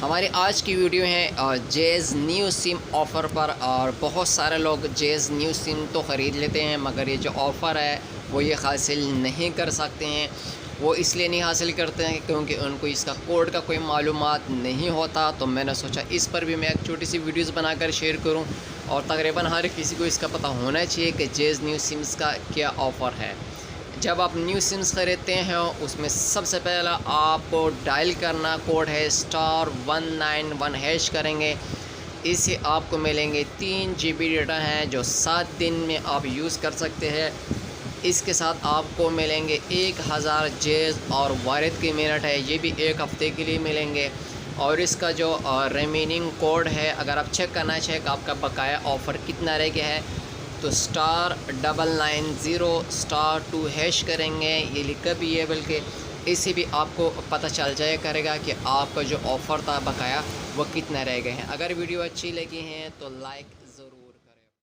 ہماری آج کی ویڈیو ہے جیز نیو سم آفر پر، اور بہت سارے لوگ جیز نیو سم تو خرید لیتے ہیں مگر یہ جو آفر ہے وہ یہ حاصل نہیں کر سکتے ہیں۔ وہ اس لیے نہیں حاصل کرتے ہیں کیونکہ ان کو اس کا کوڈ کا کوئی معلومات نہیں ہوتا، تو میں نے سوچا اس پر بھی میں ایک چھوٹی سی ویڈیوز بنا کر شیئر کروں، اور تقریباً ہر کسی کو اس کا پتہ ہونا چاہیے کہ جیز نیو سمز کا کیا آفر ہے۔ جب آپ نیو سمز خریدتے ہیں اس میں سب سے پہلا آپ کو ڈائل کرنا کوڈ ہے *191# کریں گے، اس سے آپ کو ملیں گے 3 GB ڈیٹا ہیں جو 7 دن میں آپ یوز کر سکتے ہیں۔ اس کے ساتھ آپ کو ملیں گے 1000 جیز اور وارد کی منٹ ہے، یہ بھی 1 ہفتے کے لیے ملیں گے۔ اور اس کا جو ریمیننگ کوڈ ہے، اگر آپ چیک کرنا چاہیں کہ آپ کا بقایا آفر کتنا رہ گیا ہے تو *990*2# کریں گے، یہ لکھا بھی ہے بلکہ اس سے بھی آپ کو پتہ چل جائے کرے گا کہ آپ کا جو آفر تھا بقایا وہ کتنا رہ گئے ہیں۔ اگر ویڈیو اچھی لگی ہیں تو لائک